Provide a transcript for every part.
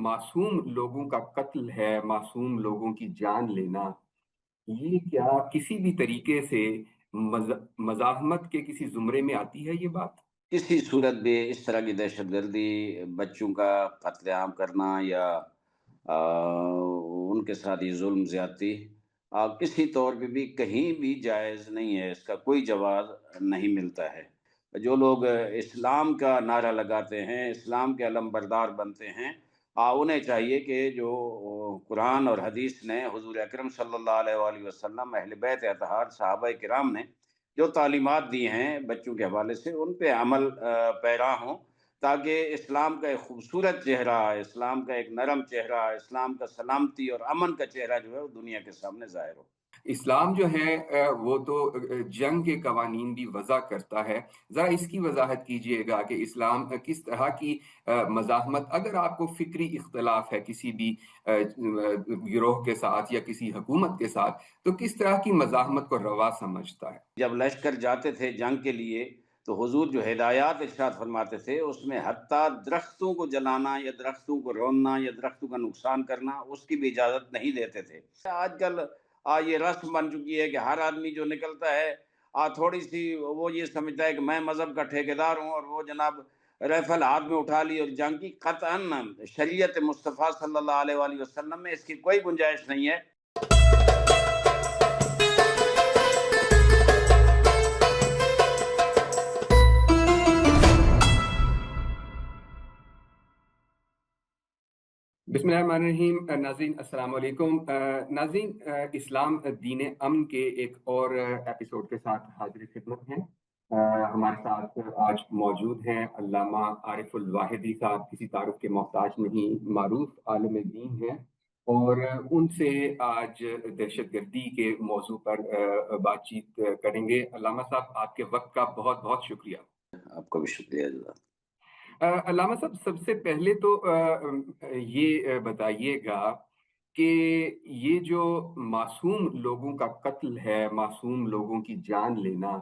मासूम लोगों का कत्ल है, मासूम लोगों की जान लेना, ये क्या किसी भी तरीके से मज़ाहमत के किसी ज़ुमरे में आती है ये बात? किसी सूरत भी इस तरह की दहशतगर्दी, बच्चों का कत्लेआम करना या उनके साथ ये जुल्म ज़्यादती किसी तौर पे भी कहीं भी जायज़ नहीं है। इसका कोई जवाब नहीं मिलता है। जो लोग इस्लाम का नारा लगाते हैं, इस्लाम के अलमबरदार बनते हैं, उन्हें चाहिए कि जो कुरान और हदीस ने हुज़ूर अकरम सल्लल्लाहु अलैहि वसल्लम, अहले बैत अतहार, सहाबाए किराम ने जो तालीमात दी हैं बच्चों के हवाले से, उन पे अमल पैरा हों, ताकि इस्लाम का एक खूबसूरत चेहरा, इस्लाम का एक नरम चेहरा, इस्लाम का सलामती और अमन का चेहरा जो है वो दुनिया के सामने ज़ाहिर हो। इस्लाम जो है वो तो जंग के कवानीन भी वज़ा करता है। ज़रा इसकी वज़ाहत कीजिएगा कि इस्लाम किस तरह की मज़ाहमत, अगर आपको फ़िक्री इख्तिलाफ़ है किसी भी गिरोह के साथ या किसी हुकूमत के साथ, तो किस तरह की मज़ाहमत को रवा समझता है? जब लश्कर जाते थे जंग के लिए, तो हुजूर जो हिदायत इरशाद फरमाते थे, उसमें हत्ता दरख्तों को जलाना या दरख्तों को रौंदना या दरख्तों का नुकसान करना, उसकी भी इजाज़त नहीं देते थे। आजकल ये रस्म बन चुकी है कि हर आदमी जो निकलता है, थोड़ी-सी वो ये समझता है कि मैं मज़हब का ठेकेदार हूँ, और वो जनाब राइफ़ल हाथ में उठा ली और जंग की। क़तअन शरीयत मुस्तफ़ा सल्लल्लाहु अलैहि वसल्लम में इसकी कोई गुंजाइश नहीं है। बिस्मिल्लाहिर्रहमानिर्रहीम। नाज़रीन अस्सलाम वालेकुम। नाज़रीन, इस्लाम दीन अमन के एक और एपिसोड के साथ हाज़िर खिदमत हैं। हमारे साथ आज मौजूद हैं अल्लामा आरिफुल वाहिदी साहब, किसी तारुफ के मोहताज नहीं, मारूफ आलिम दीन हैं, और उनसे आज दहशतगर्दी के मौजू पर बातचीत करेंगे। अल्लामा साहब, आपके वक्त का बहुत बहुत शुक्रिया। आपका भी शुक्रिया जज़ाक। अल्लामा साहब, सबसे पहले तो ये बताइएगा कि ये जो मासूम लोगों का कत्ल है, मासूम लोगों की जान लेना,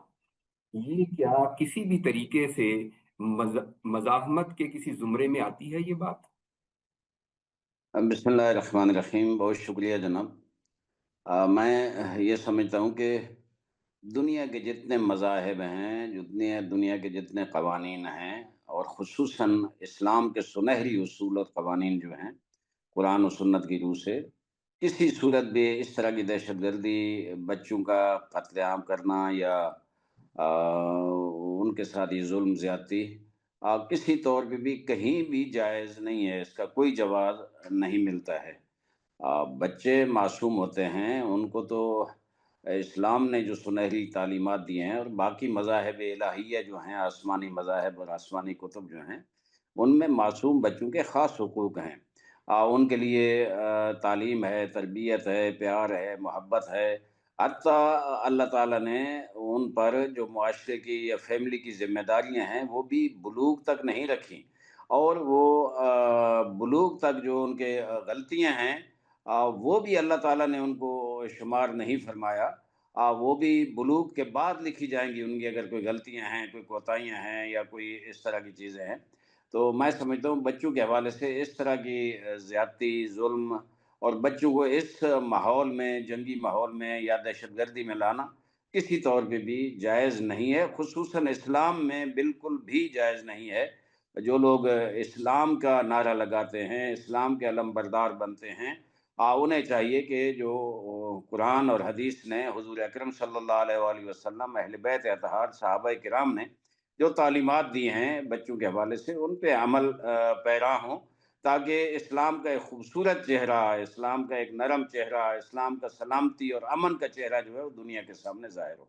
ये क्या किसी भी तरीके से मज़ाहमत के किसी ज़ुमरे में आती है ये बात? बिस्मिल्लाहिर्रहमानिर्रहीम, बहुत शुक्रिया जनाब। मैं ये समझता हूँ कि दुनिया के जितने मज़ाहिब हैं, जितने दुनिया के जितने क़वानीन हैं, और ख़ुसूसन इस्लाम के सुनहरी उसूल और क़वानीन जो हैं, कुरान और सुन्नत की रूह से, किसी सूरत भी इस तरह की दहशतगर्दी, बच्चों का कत्लेआम करना या उनके साथ ये जुल्म ज़्यादती किसी तौर पे भी कहीं भी जायज़ नहीं है। इसका कोई जवाब नहीं मिलता है। बच्चे मासूम होते हैं, उनको तो इस्लाम ने जो सुनहरी तालीमात दी हैं, और बाकी मज़ाहिब इलाहिया जो हैं, आसमानी मज़ाहिब और आसमानी कुतुब जो हैं, उनमें मासूम बच्चों के ख़ास हुकूक हैं। उनके लिए तालीम है, तरबियत है, प्यार है, मोहब्बत है। हत्ता अल्लाह ताला ने उन पर जो मुआशरे की या फैमिली की ज़िम्मेदारियाँ हैं, वो भी बुलूग तक नहीं रखी, और वो बुलूग तक जो उनके गलतियाँ हैं, वो भी अल्लाह ताला ने उनको शुमार नहीं फरमाया। वो भी बुलूग के बाद लिखी जाएँगी उनकी, अगर कोई गलतियाँ हैं, कोई कोताहियाँ हैं या कोई इस तरह की चीज़ें हैं। तो मैं समझता हूँ बच्चों के हवाले से इस तरह की ज़्यादती, ज़ुल्म, और बच्चों को इस माहौल में, जंगी माहौल में या दहशतगर्दी में लाना किसी तौर पे भी जायज़ नहीं है। ख़ुसूसन इस्लाम में बिल्कुल भी जायज़ नहीं है। जो लोग इस्लाम का नारा लगाते हैं, इस्लाम के अलमबरदार बनते हैं, उन्हें चाहिए कि जो कुरान और हदीस ने हुज़ूर अकरम सल्लल्लाहु अलैहि वसल्लम, अहले बैत अतहार, सहाबाए किराम ने जो तालीमात दी हैं बच्चों के हवाले से, उन पे अमल पैरा हों, ताकि इस्लाम का एक खूबसूरत चेहरा, इस्लाम का एक नरम चेहरा, इस्लाम का सलामती और अमन का चेहरा जो है वो दुनिया के सामने ज़ाहिर हो।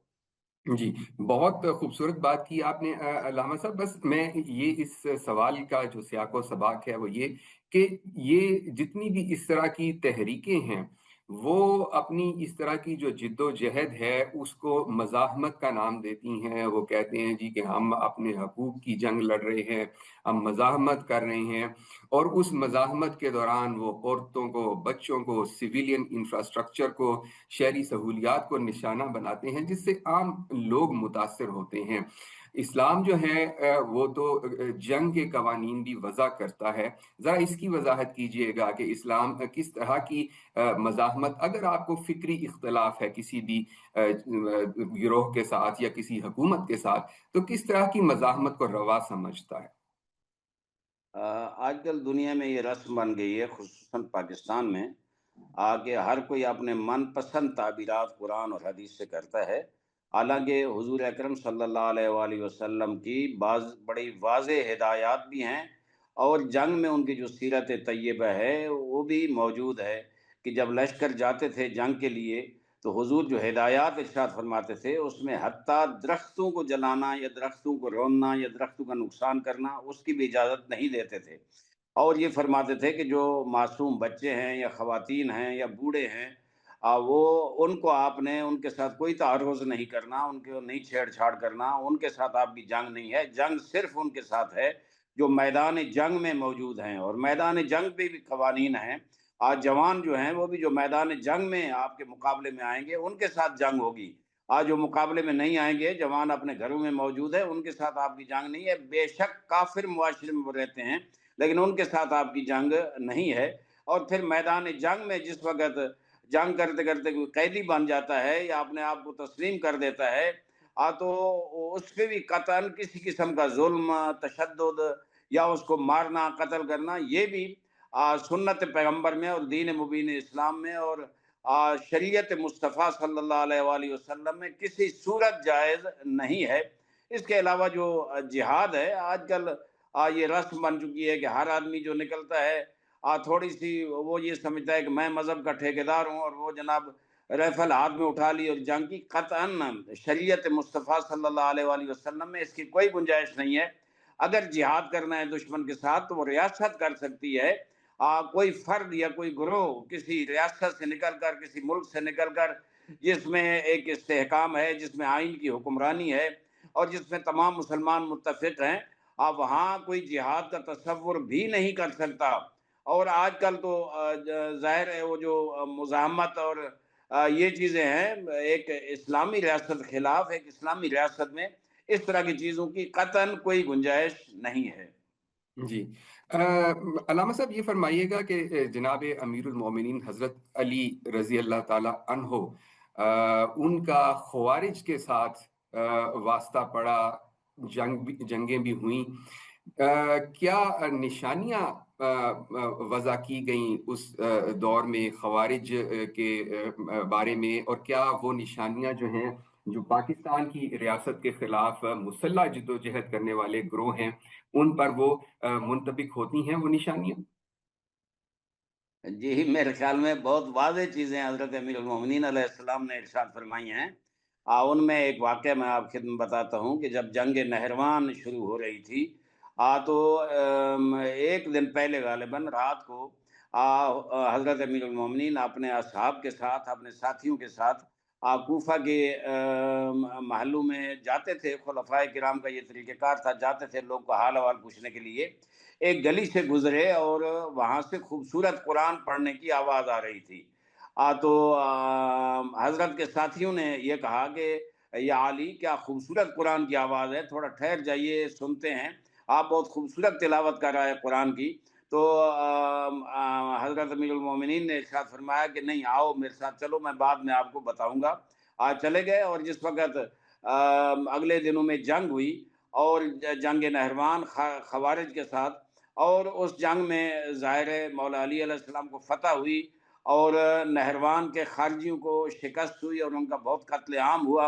जी, बहुत खूबसूरत बात की आपने अल्लामा साहब। बस मैं ये इस सवाल का जो सियाक़-ओ-सबाक़ है वो ये कि ये जितनी भी इस तरह की तहरीकें हैं, वो अपनी इस तरह की जो जिद्दो-जहद है उसको मज़ाहमत का नाम देती हैं। वो कहते हैं जी कि हम अपने हकूक़ की जंग लड़ रहे हैं, हम मज़ाहमत कर रहे हैं, और उस मज़ाहमत के दौरान वो औरतों को, बच्चों को, सिविलियन इंफ्रास्ट्रक्चर को, शहरी सहूलियात को निशाना बनाते हैं, जिससे आम लोग मुतासिर होते हैं। इस्लाम जो है वो तो जंग के कवानीन भी वज़ा करता है। ज़रा इसकी वज़ाहत कीजिएगा कि इस्लाम किस तरह की मज़ाहमत, अगर आपको फ़िक्री इख्तिलाफ़ है किसी भी गिरोह के साथ या किसी हुकूमत के साथ, तो किस तरह की मज़ाहमत को रवा समझता है? आजकल दुनिया में ये रस्म बन गई है, ख़ुसूसन पाकिस्तान में, कि हर कोई अपने मनपसंद ताबीरात कुरान और हदीस से करता है। हालाँकि हुज़ूर अकरम सल्लल्लाहु अलैहि वसल्लम की बाज़ बड़ी वाज़ेह हिदायत भी हैं, और जंग में उनकी जो सीरत तैयबा है, वो भी मौजूद है कि जब लश्कर जाते थे जंग के लिए, तो हुज़ूर जो हिदायत इरशाद फरमाते थे, उसमें हत्ता दरख्तों को जलाना या दरख्तों को रौंदना या दरख्तों का नुकसान करना, उसकी भी इजाज़त नहीं देते थे। और ये फरमाते थे कि जो मासूम बच्चे हैं या ख़वातीन हैं या बूढ़े हैं, वो उनको आपने उनके साथ कोई तारुज़ नहीं करना, उनको नहीं छेड़-छाड़ करना, उनके साथ आपकी जंग नहीं है, जंग सिर्फ़ उनके साथ है जो मैदान जंग में मौजूद हैं, और मैदान जंग पे भी क़वानीन हैं। आज जवान जो हैं वो भी जो मैदान जंग में आपके मुकाबले में आएँगे, उनके साथ जंग होगी। आज जो मुकाबले में नहीं आएँगे, जवान अपने घरों में मौजूद है, उनके साथ आपकी जंग नहीं है। बेशक काफ़िर मुआशरे में वो रहते हैं, लेकिन उनके साथ आपकी जंग नहीं है। और फिर मैदान जंग में जिस वक़्त जंग करते-करते कोई कैदी बन जाता है या अपने आप को तस्लीम कर देता है, तो उस पे भी कतई किसी किस्म का ज़ुल्म, तशद्दुद या उसको मारना, कत्ल करना, ये भी सुन्नत पैगंबर में और दीन मुबीन इस्लाम में और शरीयत मुस्तफ़ा सल्लल्लाहु अलैहि वसल्लम में किसी सूरत जायज़ नहीं है। इसके अलावा जो जिहाद है, आजकल ये रस्म बन चुकी है कि हर आदमी जो निकलता है, थोड़ी-सी वो ये समझता है कि मैं मज़हब का ठेकेदार हूँ, और वो जनाब राइफ़ल हाथ में उठा ली और जंग की। क़तअन शरीयत मुस्तफ़ा सल्लल्लाहु अलैहि वसल्लम में इसकी कोई गुंजाइश नहीं है। अगर जिहाद करना है दुश्मन के साथ, तो वो रियासत कर सकती है। कोई फ़र्द या कोई गिरोह किसी रियासत से निकल कर, किसी मुल्क से निकल कर, जिसमें एक इस्तेहकाम है, जिसमें आइन की हुक्मरानी है और जिसमें तमाम मुसलमान मुत्तफ़िक हैं, वहाँ कोई जिहाद का तसव्वुर भी नहीं कर सकता। और आजकल तो ज़ाहिर है वो जो मुज़ाहमत और ये चीज़ें हैं, एक इस्लामी रियासत के खिलाफ एक इस्लामी रियासत में इस तरह की चीज़ों की कतई कोई गुंजाइश नहीं है। जी। अल्लामा साहब ये फ़रमाइएगा कि जनाब अमीरुल मोमिनीन हज़रत अली रज़ी अल्लाह ताला अन्हो, उनका ख़वारिज के साथ वास्ता पड़ा, जंगें भी हुईं। क्या निशानियाँ वज़ा की गईं उस दौर में ख़वारिज के बारे में, और क्या वो निशानियाँ जो हैं, जो पाकिस्तान की रियासत के ख़िलाफ़ मुसल्लह जद्दोजहद करने वाले गिरोह हैं, उन पर वो मुंतबिक होती हैं वो निशानियाँ? जी, मेरे ख़्याल में बहुत वाज़ेह चीज़ें हज़रत अमीरुल मोमिनीन अलैहिस्सलाम ने इरशाद फ़रमाई हैं। उनमें एक वाक़या मैं आपकी खिदमत में बताता हूँ कि जब जंग नहरवान शुरू हो रही थी, तो एक दिन पहले ग़ालिबन रात को हज़रत अमीरुल मोमिनीन अपने असहाब के साथ, अपने साथियों के साथ कूफ़ा के महल्लों में जाते थे। खुलफ़ाए किराम का ये तरीक़ेकार था, जाते थे लोग का हाल-अहवाल पूछने के लिए। एक गली से गुज़रे और वहाँ से खूबसूरत कुरान पढ़ने की आवाज़ आ रही थी। तो हज़रत के साथियों ने ये कहा कि या अली, क्या खूबसूरत कुरान की आवाज़ है, थोड़ा ठहर जाइए, सुनते हैं। आप बहुत खूबसूरत तिलावत कर रहा है कुरान की। तो हज़रत अमीरुल मोमिनीन ने इरशाद फरमाया कि नहीं, आओ मेरे साथ चलो, मैं बाद में आपको बताऊँगा। चले गए, और जिस वक़्त अगले दिनों में जंग हुई और जंग नहरवान ख़वारिज के साथ, और उस जंग में ज़ाहिर है मौला अली अलैहिस्सलाम को फ़तह हुई और नहरवान के खारजियों को शिकस्त हुई और उनका बहुत कत्लेआम हुआ।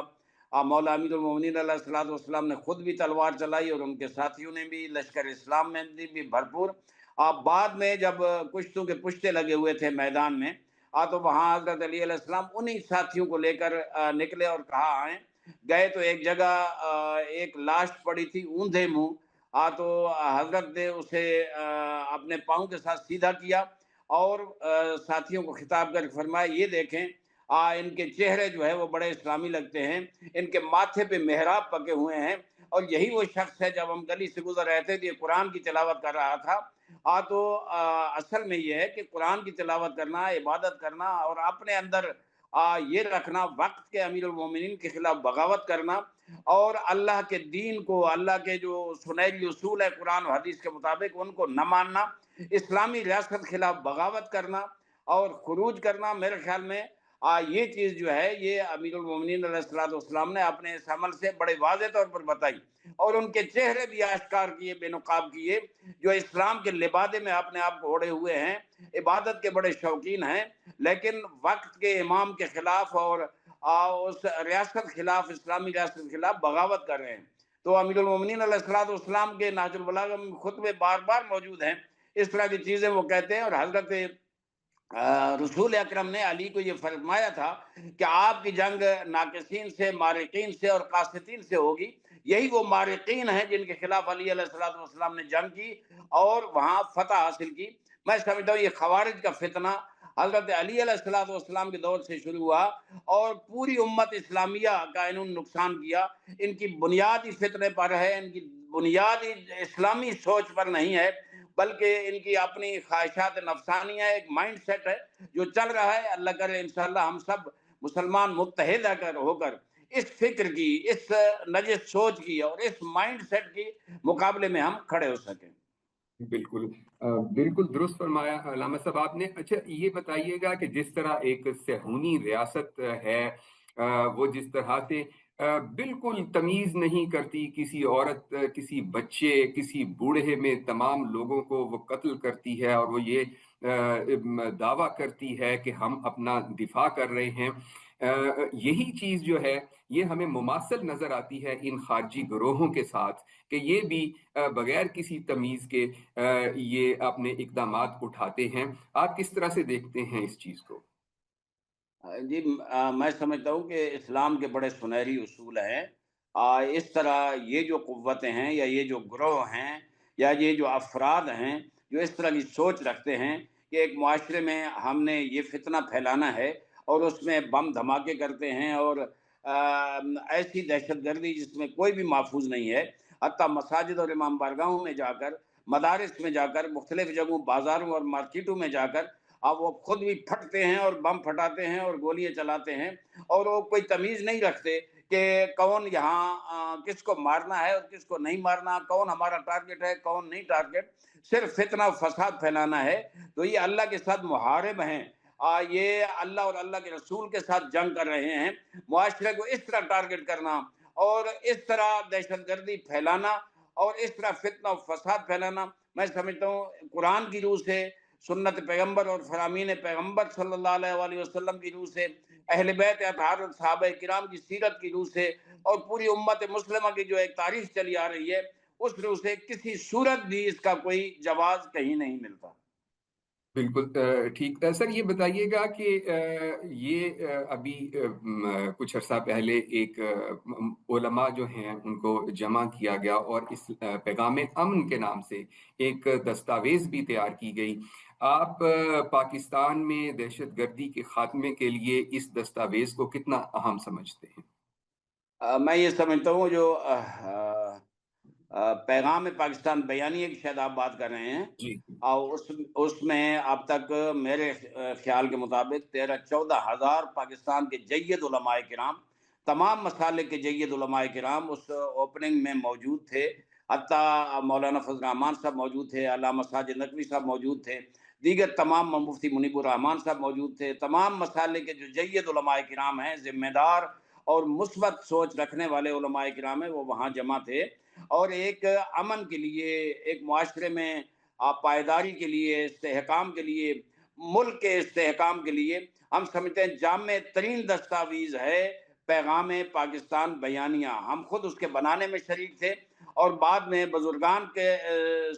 मौला अमीरुल मोमिनीन अलैहिस्सलातु वस्सलाम ने खुद भी तलवार चलाई और उनके साथियों ने भी, लश्कर इस्लाम में भी भरपूर। बाद में जब कुश्तों के पुश्ते लगे हुए थे मैदान में, तो वहाँ हज़रत अली अलैहिस्सलाम उन्हीं साथियों को लेकर निकले और कहा आएँ। गए तो एक जगह एक लाश पड़ी थी ऊंधे मुंह। तो हजरत ने उसे अपने पाँव के साथ सीधा किया और साथियों को खिताब करके फरमाया, ये देखें, इनके चेहरे जो है वो बड़े इस्लामी लगते हैं, इनके माथे पे मेहराब पके हुए हैं, और यही वो शख्स है, जब हम गली से गुजर रहे थे तो ये कुरान की तिलावत कर रहा था। तो असल में ये है कि कुरान की तिलावत करना, इबादत करना और अपने अंदर یہ رکھنا وقت کے امیر المومنین کے خلاف بغاوت کرنا، اور اللہ کے دین کو، اللہ کے جو سنہری اصول ہے قرآن و حدیث کے مطابق ان کو نہ ماننا، اسلامی ریاست کے خلاف بغاوت کرنا اور خروج کرنا، میرے خیال میں یہ چیز جو ہے یہ امیر المومنین علیہ الصلوۃ والسلام نے اپنے اس عمل سے بڑے واضح طور پر بتائی، اور ان کے چہرے بھی آشکار کیے، بے نقاب کیے، جو اسلام کے لبادے میں اپنے آپ کو اوڑے ہوئے ہیں، عبادت کے بڑے شوقین ہیں، لیکن وقت کے امام کے خلاف اور اس ریاست خلاف، اسلامی ریاست کے خلاف بغاوت کر رہے ہیں۔ تو امیر المومنین علیہ الصلوۃ والسلام کے نہج البلاغہ میں خطبے بار بار موجود ہیں، اس طرح کی چیزیں وہ کہتے ہیں، اور حضرت رسول اکرم نے علی کو یہ فرمایا تھا کہ آپ کی جنگ ناقصین سے، مارقین سے اور قاسطین سے ہوگی، یہی وہ مارقین ہیں جن کے خلاف علی علیہ الصلوۃ والسلام نے جنگ کی اور وہاں فتح حاصل کی۔ میں سمجھتا ہوں یہ خوارج کا فتنہ حضرت علی علیہ الصلوۃ والسلام کے دور سے شروع ہوا اور پوری امت اسلامیہ کا انہوں نے نقصان کیا۔ ان کی بنیادی فتنے پر ہے، ان کی بنیادی اسلامی سوچ پر نہیں ہے، بلکہ ان کی اپنی خواہشات نفسانیہ، ایک مائنڈ سیٹ ہے جو چل رہا ہے۔ اللہ کرے انشاءاللہ ہم سب مسلمان متحد ہو کر اس فکر کی، اس نجس سوچ کی اور اس مائنڈ سیٹ کی مقابلے میں ہم کھڑے ہو سکیں۔ بالکل بالکل درست فرمایا علامہ صاحب آپ نے۔ اچھا یہ بتائیے گا کہ جس طرح ایک صہیونی ریاست ہے، وہ جس طرح سے بالکل تمیز نہیں کرتی، کسی عورت، کسی بچے، کسی بوڑھے میں تمام لوگوں کو وہ قتل کرتی ہے، اور وہ یہ دعویٰ کرتی ہے کہ ہم اپنا دفاع کر رہے ہیں، یہی چیز جو ہے یہ ہمیں مماثل نظر آتی ہے ان خارجی گروہوں کے ساتھ، کہ یہ بھی بغیر کسی تمیز کے یہ اپنے اقدامات اٹھاتے ہیں۔ آپ کس طرح سے دیکھتے ہیں اس چیز کو؟ جی، میں سمجھتا ہوں کہ اسلام کے بڑے سنہری اصول ہیں۔ اس طرح یہ جو قوتیں ہیں یا یہ جو گروہ ہیں یا یہ جو افراد ہیں جو اس طرح کی سوچ رکھتے ہیں کہ ایک معاشرے میں ہم نے یہ فتنہ پھیلانا ہے اور اس میں بم دھماکے کرتے ہیں، اور ایسی دہشت گردی جس میں کوئی بھی محفوظ نہیں ہے، حتیٰ مساجد اور امام بارگاہوں میں جا کر، مدارس میں جا کر، مختلف جگہوں، بازاروں اور مارکیٹوں میں جا کر اب وہ خود بھی پھٹتے ہیں اور بم پھٹاتے ہیں اور گولیاں چلاتے ہیں، اور وہ کوئی تمیز نہیں رکھتے کہ کون یہاں کس کو مارنا ہے اور کس کو نہیں مارنا، کون ہمارا ٹارگٹ ہے کون نہیں ٹارگٹ، صرف فتنہ و فساد پھیلانا ہے۔ تو یہ اللہ کے ساتھ محارب ہیں، یہ اللہ اور اللہ کے رسول کے ساتھ جنگ کر رہے ہیں۔ معاشرے کو اس طرح ٹارگٹ کرنا اور اس طرح دہشت گردی پھیلانا اور اس طرح فتنہ و فساد پھیلانا، میں سمجھتا ہوں قرآن کی روح سے، سنت پیغمبر اور فرامین پیغمبر صلی اللہ علیہ وآلہ وسلم کی روح سے، اہل بیت اطہار صحابہ کرام کی سیرت کی روح سے، اور پوری امت مسلمہ کی جو ایک تاریخ چلی آ رہی ہے اس روح سے کسی صورت بھی اس کا کوئی جواز کہیں نہیں ملتا۔ بالکل ٹھیک۔ سر یہ بتائیے گا کہ یہ ابھی کچھ عرصہ پہلے ایک علماء جو ہیں ان کو جمع کیا گیا اور اس پیغام امن کے نام سے ایک دستاویز بھی تیار کی گئی۔ آپ پاکستان میں دہشت گردی کے خاتمے کے لیے اس دستاویز کو کتنا اہم سمجھتے ہیں؟ میں یہ سمجھتا ہوں جو پیغام پاکستان بیانیے کی شاید آپ بات کر رہے ہیں، جی اور اس میں اب تک میرے خیال کے مطابق 13-14 ہزار پاکستان کے جید علماء کرام، تمام مسالک کے جید علماء کرام اس اوپننگ میں موجود تھے، حتیٰ مولانا فضل الرحمان صاحب موجود تھے، علامہ ساجد نقوی صاحب موجود تھے، دیگر تمام مفتی منیب الرحمان صاحب موجود تھے، تمام مسالک کے جو جید علماء کرام ہیں، ذمہ دار اور مثبت سوچ رکھنے والے علماء کرام ہیں، وہ وہاں جمع تھے، اور ایک امن کے لیے، ایک معاشرے میں پائیداری کے لیے، استحکام کے لیے، ملک کے استحکام کے لیے ہم سمجھتے ہیں جامع ترین دستاویز ہے پیغام پاکستان بیانیہ۔ ہم خود اس کے بنانے میں شریک تھے، اور بعد میں بزرگان کے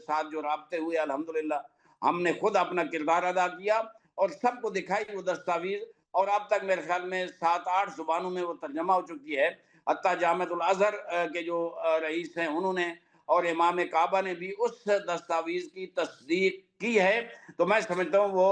ساتھ جو رابطے ہوئے الحمدللہ ہم نے خود اپنا کردار ادا کیا اور سب کو دکھائی وہ دستاویز، اور اب تک میرے خیال میں 7-8 زبانوں میں وہ ترجمہ ہو چکی ہے، حتیٰ جامعۃ الازہر کے جو رئیس ہیں انہوں نے اور امام کعبہ نے بھی اس دستاویز کی تصدیق کی ہے۔ تو میں سمجھتا ہوں وہ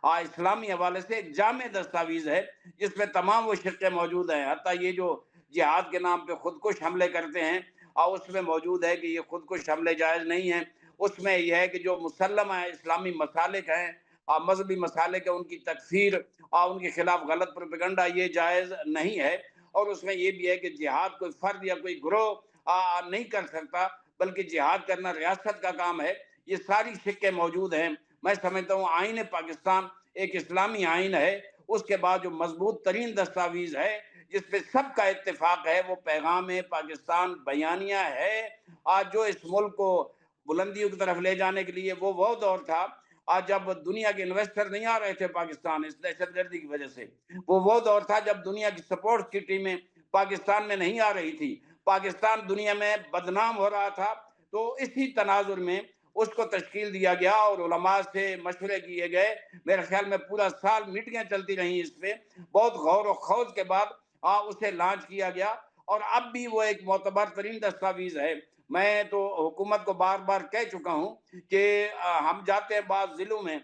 اسلامی حوالے سے ایک جامع دستاویز ہے جس میں تمام وہ شقیں موجود ہیں، حتیٰ یہ جو جہاد کے نام پہ خودکش حملے کرتے ہیں اور اس میں موجود ہے کہ یہ خودکش حملے جائز نہیں ہیں، اس میں یہ ہے کہ جو مسلم ہے اسلامی مسالک ہیں मजहबी मसाले के उनकी तकफीर, उनके खिलाफ गलत प्रोपेगंडा, ये जायज़ नहीं है। और उसमें ये भी है कि जिहाद कोई फ़र्द या कोई ग्रोह नहीं कर सकता, बल्कि जिहाद करना रियासत का काम है। ये सारी शिक्के मौजूद हैं। मैं समझता हूँ आईन पाकिस्तान एक इस्लामी आइन है। उसके बाद जो मजबूत तरीन दस्तावेज है जिस पे सबका इत्तेफाक है, वो पैगाम पाकिस्तान बयानिया है। आज जो इस मुल्क को बुलंदियों की तरफ ले जाने के लिए वो दौर था, आज जब दुनिया के इन्वेस्टर नहीं आ रहे थे पाकिस्तान इस दहशतगर्दी की वजह से, वो दौर था जब दुनिया की सपोर्ट की टीमें पाकिस्तान में नहीं आ रही थी, पाकिस्तान दुनिया में बदनाम हो रहा था। तो इसी तनाजुर में उसको तश्कील दिया गया और उलमा से मशवरे किए गए। मेरे ख्याल में पूरा साल मीटिंगें चलती रही इस पे, बहुत गौर व खौज के बाद उसे लॉन्च किया गया। और अब भी वो एक मोतबर तरीन दस्तावेज है। मैं तो हुकूमत को बार बार कह चुका हूँ कि हम जाते हैं बाद जिलों में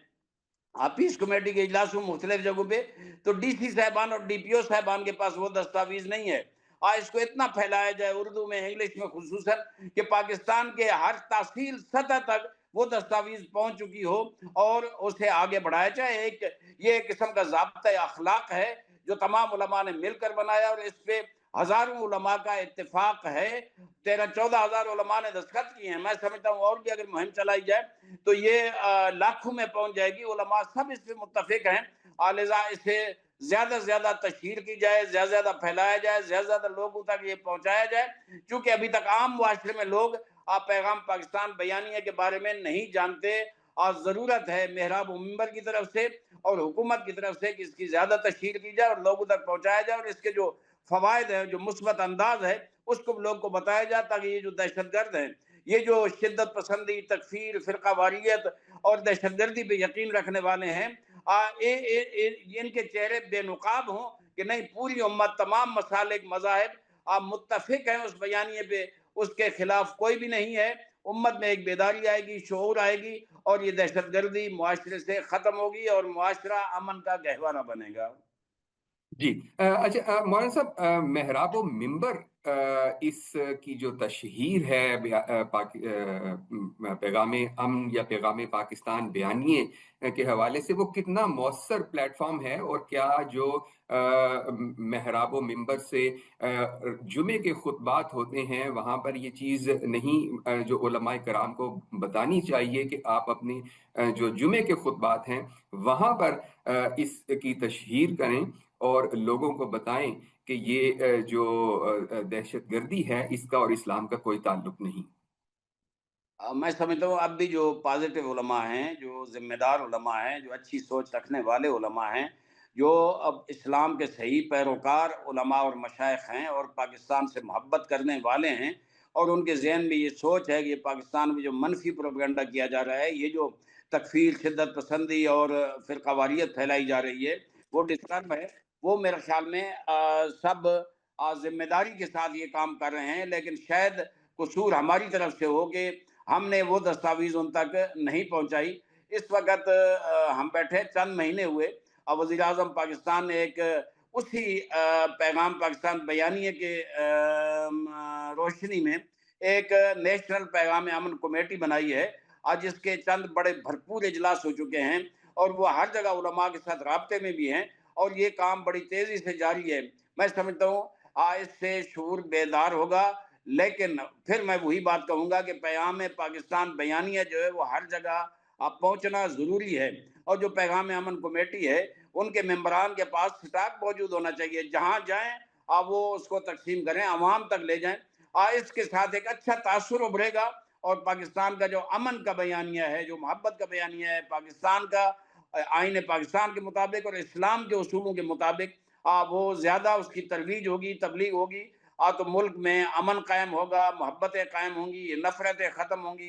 पीस कमेटी के इजलासों मुख्तलिफ जगहों पे, तो डीसी साहबान और डीपीओ साहबान के पास वो दस्तावेज नहीं है। इसको इतना फैलाया जाए उर्दू में, इंग्लिश में खुसूसन, कि पाकिस्तान के हर तहसील सतह तक वो दस्तावेज पहुंच चुकी हो और उसे आगे बढ़ाया जाए। ये एक किस्म का ज़ाब्ता अखलाक है जो तमाम उलमा ने मिलकर बनाया, और इस पे हजारों उलमा का इत्तेफाक है। 13-14 हज़ार उलमा ने दस्तखत किए हैं। मैं समझता हूँ और भी अगर मुहिम चलाई जाए तो ये लाखों में पहुंच जाएगी। उलमा सब इस पे मुत्तफिक हैं, लिजा इसे ज्यादा से ज्यादा तशहीर की जाए, ज्यादा से ज्यादा फैलाया जाए, ज्यादा से ज्यादा लोगों तक ये पहुंचाया जाए, क्योंकि अभी तक आम मुआशरे में लोग पैगाम पाकिस्तान बयानिया के बारे में नहीं जानते। और जरूरत है मेहराब मिंबर की तरफ से और हुकूमत की तरफ से कि इसकी ज्यादा तशहीर की जाए और लोगों तक पहुंचाया जाए, और इसके जो फवायद है, जो मुस्बत अंदाज है, उसको लोग को बताया जाए, ताकि ये जो दहशतगर्द हैं, ये जो शिद्दत पसंदी, तकफीर, फिरका वारियत और दहशतगर्दी पे यकीन रखने वाले हैं, इनके चेहरे बेनुकाब हों कि नहीं पूरी उम्मत, तमाम मसालिक मज़ाहिब मुत्तफिक हैं उस बयानिए पे, उसके खिलाफ कोई भी नहीं है। उम्मत में एक बेदारी आएगी, शऊर आएगी, और ये दहशतगर्दी मुआशरे से ख़त्म होगी और मुआशरा अमन का गहवारा बनेगा। जी। अच्छा, मौलाना साहब, मेहराब व मिंबर इस की जो तशहीर है पैगाम अमन या पैगाम पाकिस्तान बयानिए के हवाले से, वो कितना मौसर प्लेटफॉर्म है, और क्या जो मेहराब व मिंबर से जुमे के खुतबात होते हैं वहाँ पर ये चीज़ नहीं जो उलमाए कराम को बतानी चाहिए कि आप अपनी जो जुमे के खुतबात हैं वहाँ पर इसकी तशहीर करें और लोगों को बताएं कि ये जो दहशतगर्दी है इसका और इस्लाम का कोई ताल्लुक नहीं। मैं समझता हूँ अब भी जो पॉजिटिव उलमा हैं, जो ज़िम्मेदार उलमा हैं, जो अच्छी सोच रखने वाले उलमा हैं, जो अब इस्लाम के सही पैरोकार उलमा और मशाइख हैं और पाकिस्तान से मोहब्बत करने वाले हैं, और उनके ज़हन में ये सोच है कि पाकिस्तान में जो मनफी प्रोपेगेंडा किया जा रहा है, ये जो तकफ़ीर, शिद्दत पसंदी और फ़िरक़ावारियत फैलाई जा रही है, वो डिस्टर्ब है। वो मेरे ख़्याल में सब ज़िम्मेदारी के साथ ये काम कर रहे हैं, लेकिन शायद कसूर हमारी तरफ से हो कि हमने वो दस्तावेज उन तक नहीं पहुंचाई। इस वक्त हम बैठे चंद महीने हुए, और वजीर आजम पाकिस्तान ने एक उसी पैगाम पाकिस्तान बयानिए के रोशनी में एक नेशनल पैगाम अमन कमेटी बनाई है। आज इसके चंद बड़े भरपूर इजलास हो चुके हैं, और वो हर जगह उलमा के साथ राब्ते में भी हैं, और ये काम बड़ी तेजी से जारी है। मैं समझता हूँ इससे शूर बेदार होगा। लेकिन फिर मैं वही बात कहूंगा कि पैगाम पाकिस्तान बयानिया जो है वो हर जगह पहुंचना जरूरी है, और जो पैगाम अमन कमेटी है उनके मेंबरान के पास स्टॉक मौजूद होना चाहिए। जहां जाएं वो उसको तकसीम करें, आवाम तक ले जाएं। इसके साथ एक अच्छा तासुर उभरेगा, और पाकिस्तान का जो अमन का बयानिया है, जो मोहब्बत का बयानिया है, पाकिस्तान का आईन पाकिस्तान के मुताबिक और इस्लाम के उसूलों के मुताबिक, वो ज्यादा उसकी तरवीज होगी, तबलीग होगी। तो मुल्क में अमन कायम होगा, मोहब्बतें कायम होंगी, ये नफरतें ख़त्म होंगी,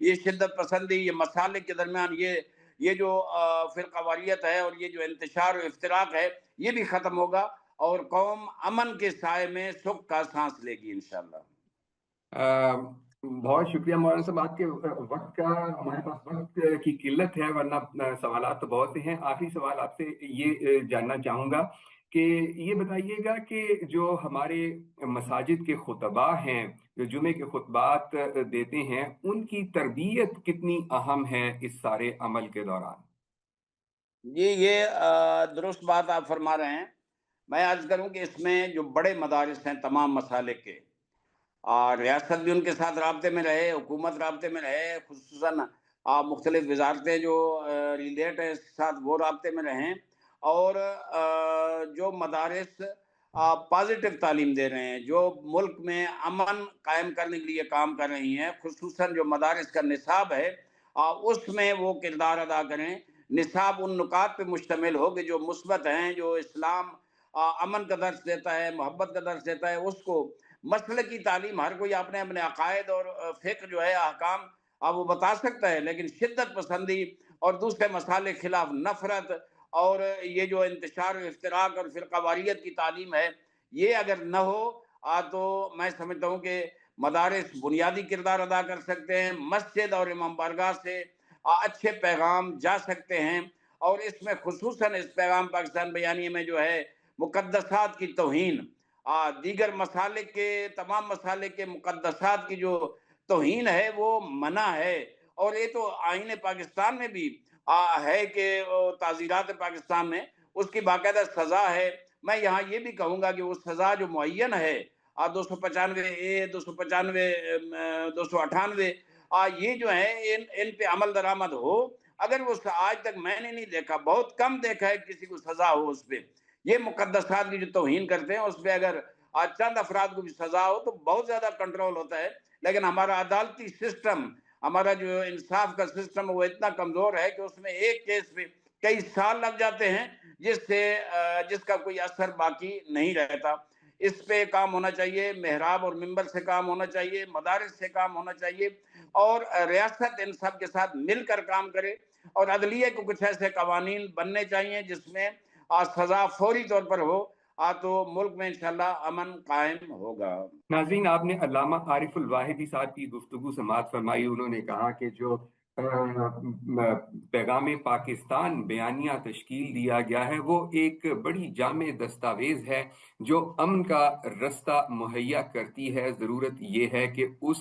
ये शिद्दत पसंदी, ये मसालिक के दरमियान ये जो फ़िरक़ावारियत है और ये जो इंतशार और इफ्तिराक है, ये भी ख़त्म होगा, और कौम अमन के साए में सुख का सांस लेगी इंशाअल्लाह। बहुत शुक्रिया मौलाना साहब, आपके वक्त का, हमारे पास वक्त की किल्लत है, वरना सवालात तो बहुत से हैं। आखिरी सवाल आपसे ये जानना चाहूंगा कि ये बताइएगा कि जो हमारे मसाजिद के खुतबा हैं, जो जुमे के खुतबात देते हैं, उनकी तरबियत कितनी अहम है इस सारे अमल के दौरान? جی، یہ درست بات آپ فرما رہے ہیں۔ میں عرض کروں کہ اس میں جو بڑے مدارس ہیں تمام مسالک کے، اور ریاست بھی ان کے ساتھ رابطے میں رہے، حکومت رابطے میں رہے، خصوصاً مختلف وزارتیں جو ریلیٹ ہے اس کے ساتھ وہ رابطے میں رہیں، اور جو مدارس پازیٹو تعلیم دے رہے ہیں، جو ملک میں امن قائم کرنے کے لیے کام کر رہی ہیں، خصوصاً جو مدارس کا نصاب ہے اس میں وہ کردار ادا کریں۔ نصاب ان نکات پہ مشتمل ہو کہ جو مثبت ہیں، جو اسلام امن کا درس دیتا ہے، محبت کا درس دیتا ہے، اس کو مسئلے کی تعلیم ہر کوئی اپنے اپنے عقائد اور فقہ جو ہے احکام وہ بتا سکتا ہے، لیکن شدت پسندی اور دوسرے مسائل کے خلاف نفرت اور یہ جو انتشار و افتراق اور فرقہ واریت کی تعلیم ہے، یہ اگر نہ ہو تو میں سمجھتا ہوں کہ مدارس بنیادی کردار ادا کر سکتے ہیں، مسجد اور امام بارگاہ سے اچھے پیغام جا سکتے ہیں، اور اس میں خصوصاً اس پیغام پاکستان بیانیے میں جو ہے مقدسات کی توہین، دیگر مسالک کے تمام مسالک کے مقدسات کی جو توہین ہے وہ منع ہے، اور یہ تو آئین پاکستان میں بھی ہے کہ تعزیرات پاکستان میں اس کی باقاعدہ سزا ہے۔ میں یہاں یہ بھی کہوں گا کہ وہ سزا جو معین ہے 295A 295 298 یہ جو ہے ان پہ عمل درآمد ہو۔ اگر وہ آج تک میں نے نہیں دیکھا، بہت کم دیکھا ہے کسی کو سزا ہو اس پہ، یہ مقدسات کی جو توہین کرتے ہیں اس پہ اگر چند افراد کو بھی سزا ہو تو بہت زیادہ کنٹرول ہوتا ہے، لیکن ہمارا عدالتی سسٹم، ہمارا جو انصاف کا سسٹم وہ اتنا کمزور ہے کہ اس میں ایک کیس پہ کئی سال لگ جاتے ہیں، جس کا کوئی اثر باقی نہیں رہتا۔ اس پہ کام ہونا چاہیے، محراب اور منبر سے کام ہونا چاہیے، مدارس سے کام ہونا چاہیے، اور ریاست ان سب کے ساتھ مل کر کام کرے، اور عدلیہ کو کچھ ایسے قوانین بننے چاہیے جس میں سزا فوری طور پر ہو، تو ملک میں انشاءاللہ امن قائم ہوگا۔ ناظرین، آپ نے علامہ عارف الواحدی صاحب کی گفتگو سماعت فرمائی۔ انہوں نے کہا کہ جو پیغام پاکستان بیانیہ تشکیل دیا گیا ہے وہ ایک بڑی جامع دستاویز ہے جو امن کا رستہ مہیا کرتی ہے۔ ضرورت یہ ہے کہ اس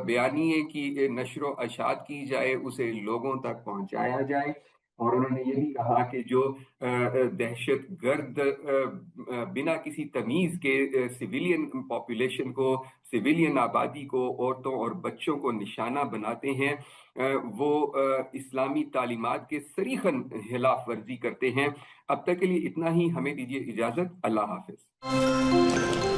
بیانیے کی نشر و اشاعت کی جائے، اسے لوگوں تک پہنچایا جائے، اور انہوں نے یہ بھی کہا کہ جو دہشت گرد بنا کسی تمیز کے سویلین پاپولیشن کو، سویلین آبادی کو، عورتوں اور بچوں کو نشانہ بناتے ہیں، وہ اسلامی تعلیمات کے صریحاً خلاف ورزی کرتے ہیں۔ اب تک کے لیے اتنا ہی، ہمیں دیجیے اجازت، اللہ حافظ۔